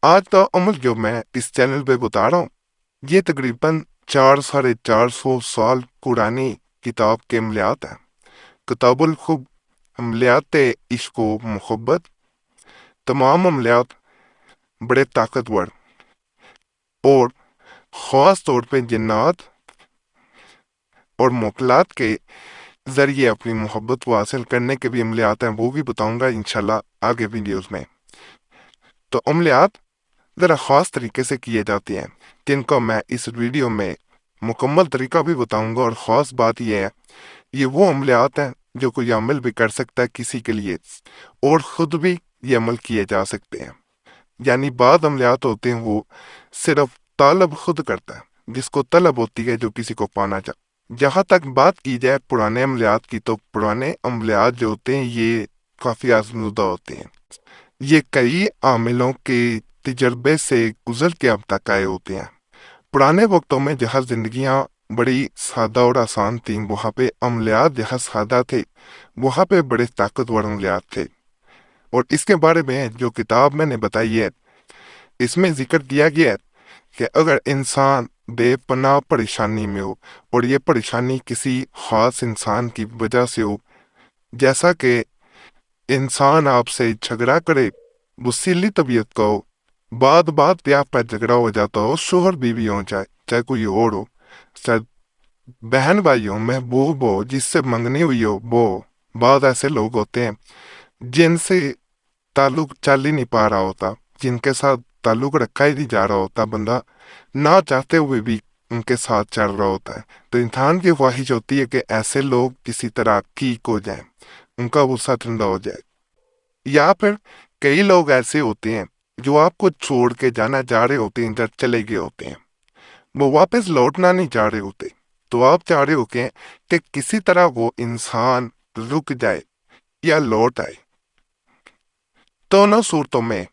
آج کا عمل جو میں اس چینل پہ بتا رہا ہوں یہ تقریباً 400-450 سال پرانی کتاب کے عملیات ہیں۔ کتاب الخب عملیات عشق و محبت۔ تمام عملیات بڑے طاقتور اور خاص طور پہ جنات اور موکلات کے ذریعے اپنی محبت کو حاصل کرنے کے بھی عملیات ہیں، وہ بھی بتاؤں گا انشاءاللہ آگے ویڈیوز میں۔ تو عملیات ذرا خاص طریقے سے کیے جاتے ہیں جن کو میں اس ویڈیو میں مکمل طریقہ بھی بتاؤں گا، اور خاص بات یہ ہے یہ وہ عملیات ہیں جو کوئی عمل بھی کر سکتا ہے کسی کے لیے، اور خود بھی یہ عمل کیے جا سکتے ہیں۔ یعنی بعض عملیات ہوتے ہیں وہ صرف طالب خود کرتا ہے، جس کو طلب ہوتی ہے جو کسی کو پانا چاہتا۔ جہاں تک بات کی جائے پرانے عملیات کی، تو پرانے عملیات جو ہوتے ہیں یہ کافی آزمودہ ہوتے ہیں، یہ کئی عاملوں کے تجربے سے گزر کے اب تک آئے ہوتے ہیں۔ پرانے وقتوں میں جہاں زندگیاں بڑی سادہ اور آسان تھیں، وہاں پہ عملیات جہاں سادہ تھے وہاں پہ بڑے طاقتور عملیات تھے۔ اور اس کے بارے میں جو کتاب میں نے بتائی ہے اس میں ذکر کیا گیا ہے کہ اگر انسان بے پناہ پریشانی میں ہو، اور یہ پریشانی کسی خاص انسان کی وجہ سے ہو، جیسا کہ انسان آپ سے جھگڑا کرے، وسیلی طبیعت کا ہو، بات پہ آپ کا جھگڑا ہو جاتا ہو، شوہر بیوی ہو جائے، چاہے کوئی اور ہو، چاہے بہن بھائی ہو، محبوب ہو، جس سے منگنی ہوئی ہو وہ ہو۔ بعض ایسے لوگ ہوتے ہیں جن سے تعلق چل ہی نہیں پا رہا ہوتا، جن کے ساتھ تعلق رکھا ہی نہیں جا رہا ہوتا، بندہ نہ چاہتے ہوئے بھی ان کے ساتھ چل رہا ہوتا ہے، تو انسان کی خواہش ہوتی ہے کہ ایسے لوگ کسی طرح ٹھیک ہو جائیں، ان کا غصہ ٹھنڈا ہو جائے۔ یا پھر کئی لوگ ایسے ہوتے ہیں جو آپ کو چھوڑ کے جانا چاہ رہے ہوتے ہیں، جب چلے گئے ہوتے ہیں، وہ واپس لوٹنا نہیں چاہ رہے ہوتے، تو آپ چاہ رہے ہوتے ہیں کہ کسی طرح وہ انسان رک جائے یا لوٹ آئے۔ دونوں صورتوں میں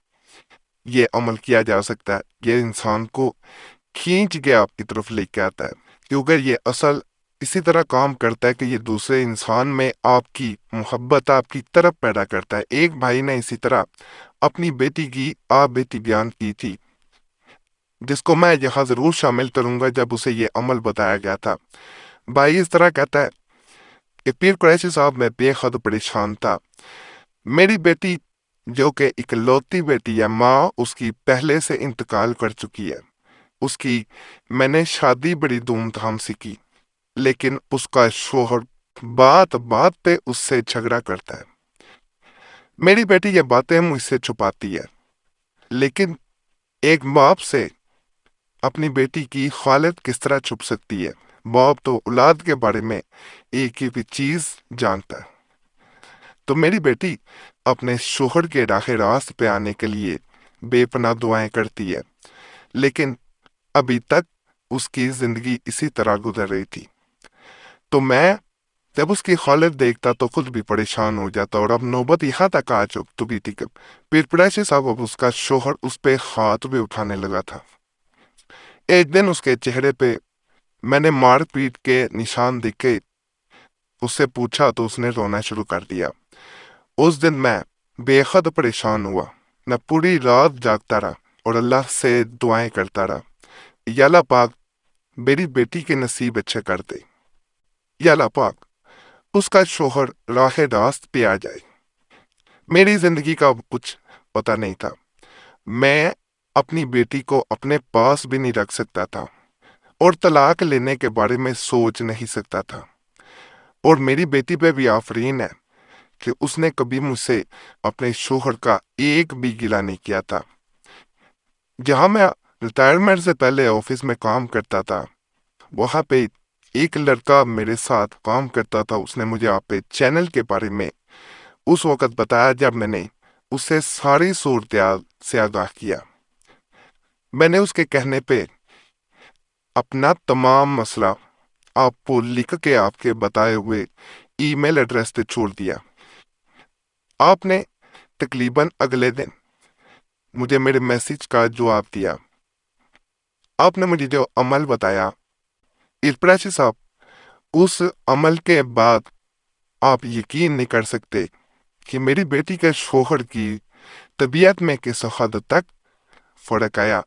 یہ عمل کیا جا سکتا ہے، یہ انسان کو کھینچ کے آپ کی طرف لے کے آتا ہے، کیونکہ یہ اصل اسی طرح کام کرتا ہے کہ یہ دوسرے انسان میں آپ کی محبت آپ کی طرف پیدا کرتا ہے۔ ایک بھائی نے اسی طرح اپنی بیٹی کی آپ بیٹی بیان کی تھی، جس کو میں یہاں ضرور شامل کروں گا جب اسے یہ عمل بتایا گیا تھا۔ بھائی اس طرح کہتا ہے کہ پیر قریشی صاحب میں بے حد پریشان تھا، میری بیٹی جو کہ اکلوتی بیٹی ہے، ماں اس کی پہلے سے انتقال کر چکی ہے، اس کی میں نے شادی بڑی دھوم دھام سے کی، لیکن اس کا شوہر بات پہ اس سے جھگڑا کرتا ہے۔ میری بیٹی یہ باتیں مجھ سے چھپاتی ہے، لیکن ایک باپ سے اپنی بیٹی کی خالت کس طرح چھپ سکتی ہے؟ باپ تو اولاد کے بارے میں ایک ہی بھی چیز جانتا ہے۔ تو میری بیٹی اپنے شوہر کے راہ راست پہ آنے کے لیے بے پناہ دعائیں کرتی ہے، لیکن ابھی تک اس کی زندگی اسی طرح گزر رہی تھی۔ تو میں جب اس کی حالت دیکھتا تو خود بھی پریشان ہو جاتا، اور اب نوبت یہاں تک آ چکی تھی کہ پیر قریشی صاحب اب اس کا شوہر اس پہ ہاتھ بھی اٹھانے لگا تھا۔ ایک دن اس کے چہرے پہ میں نے مار پیٹ کے نشان دیکھے، اس سے پوچھا تو اس نے رونا شروع کر دیا۔ اس دن میں بے حد پریشان ہوا، میں پوری رات جاگتا رہا اور اللہ سے دعائیں کرتا رہا، یا اللہ پاک میری بیٹی کے نصیب اچھے کر دے، یا اللہ پاک اس کا شوہر راہ راست پہ آ جائے۔ میری زندگی کا کچھ پتہ نہیں تھا، میں اپنی بیٹی کو اپنے پاس بھی نہیں رکھ سکتا تھا، اور طلاق لینے کے بارے میں سوچ نہیں سکتا تھا، اور میری بیٹی پہ بھی آفرین ہے کہ اس نے کبھی مجھ سے اپنے شوہر کا ایک بھی گلہ نہیں کیا تھا۔ جہاں میں ریٹائرمنٹ سے پہلے آفس میں کام کرتا تھا، وہاں پہ ایک لڑکا میرے ساتھ کام کرتا تھا، اس نے مجھے آپ پہ چینل کے بارے میں اس وقت بتایا جب میں نے اس سے ساری صورتحال سے آگاہ کیا۔ میں نے اس کے کہنے پہ اپنا تمام مسئلہ آپ کو لکھ کے آپ کے بتائے ہوئے ای میل ایڈریس پہ چھوڑ دیا۔ آپ نے تقریباً اگلے دن مجھے میرے میسج کا جواب دیا۔ آپ نے مجھے جو عمل بتایا پیر قریشی صاحب، اس عمل کے بعد آپ یقین نہیں کر سکتے کہ میری بیٹی کے شوہر کی طبیعت میں کس حد تک فرق آیا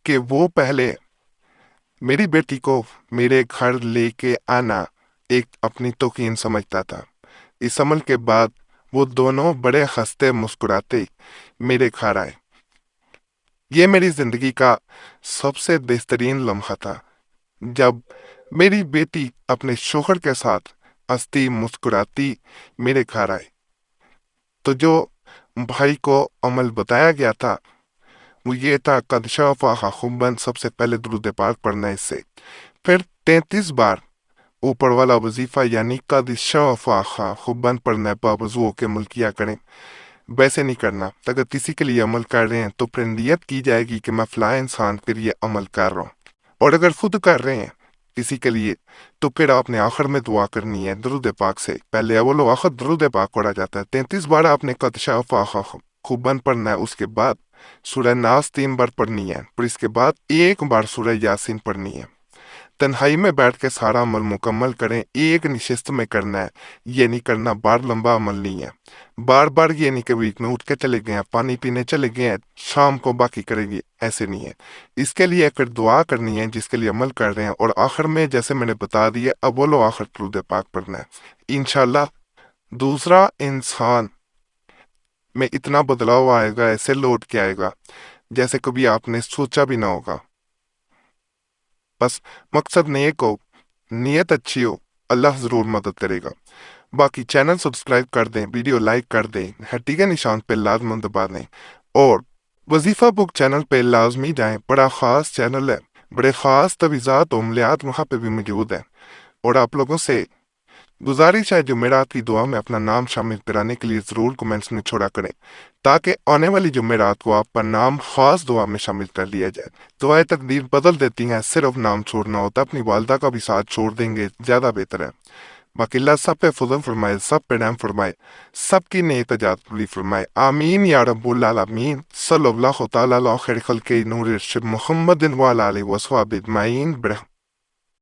کہ وہ پہلے میری بیٹی کو میرے گھر لے کے آنا ایک اپنی توہین سمجھتا تھا۔ اس عمل کے بعد وہ دونوں بڑے ہنستے مسکراتے میرے گھر آئے۔ یہ میری زندگی کا سب سے بہترین لمحہ تھا جب میری بیٹی اپنے شوہر کے ساتھ ہنستی مسکراتی میرے گھر آئے۔ تو جو بھائی کو عمل بتایا گیا تھا وہ یہ تھا، قد شافاہا حباً، سب سے پہلے درود پاک پڑھنا اس سے، پھر 33 بار اوپر والا وظیفہ یعنی قد شافاہا حباً پڑھنا ہے، باوضو ہو کے عمل کیا کریں۔ ویسے نہیں کرنا، اگر کسی کے لیے عمل کر رہے ہیں تو پھر نیت کی جائے گی کہ میں فلاں انسان کے لیے عمل کر رہا ہوں، اور اگر خود کر رہے ہیں کسی کے لیے تو پھر آپ نے آخر میں دعا کرنی ہے درود پاک سے۔ پہلے اول و آخر درود پاک پڑھا جاتا ہے، 33 بار آپ نے قد شافاہا حباً پڑھنا ہے، اس کے بعد سورہ ناس 3 بار پڑھنی ہے، پھر اس کے بعد 1 بار سورہ یاسین پڑھنی ہے۔ تنہائی میں بیٹھ کے سارا عمل مکمل کریں، ایک نشست میں کرنا ہے، یہ نہیں کرنا بار لمبا عمل نہیں ہے۔ بار بار یہ نہیں کہ ویک میں اٹھ کے چلے گئے ہیں، پانی پینے چلے گئے ہیں، شام کو باقی کریں گے، ایسے نہیں ہے۔ اس کے لیے پھر دعا کرنی ہے جس کے لیے عمل کر رہے ہیں، اور آخر میں جیسے میں نے بتا دیا اول و آخر درود پاک پڑھنا ہے۔ انشاءاللہ دوسرا انسان میں اتنا بدلاؤ آئے گا، ایسے لوٹ کے آئے گا جیسے کبھی آپ نے سوچا بھی نہ ہوگا۔ بس مقصد نیک ہو، نیت اچھی ہو، اللہ ضرور مدد کرے گا۔ باقی چینل سبسکرائب کر دیں، ویڈیو لائک کر دیں، گھنٹی کے نشان پہ لازماً دبا دیں، اور وظیفہ بک چینل پہ لازمی جائیں، بڑا خاص چینل ہے، بڑے خاص تویزات و عملیات وہاں پہ بھی موجود ہیں۔ اور آپ لوگوں سے گزارش ہے جمعرات کی دعا میں اپنا نام شامل کرانے کے لیے ضرور کمنٹس میں چھوڑا کریں، تاکہ آنے والی جمعرات کو آپ کا نام خاص دعا میں شامل کر لیا جائے۔ دعائیں تقدیر بدل دیتی ہیں، صرف نام چھوڑنا ہوتا ہے، اپنی والدہ کا بھی ساتھ چھوڑ دیں گے زیادہ بہتر ہے۔ باقی اللہ سب پہ فضل فرمائے، سب پہ رحم فرمائے، سب کی نیک تجات پوری فرمائے، آمین یا رب العالمین۔ صلی اللہ تعالیٰ علی خیر خلقہ نور ارشد محمد وعلی آلہ وصحبہ اجمعین۔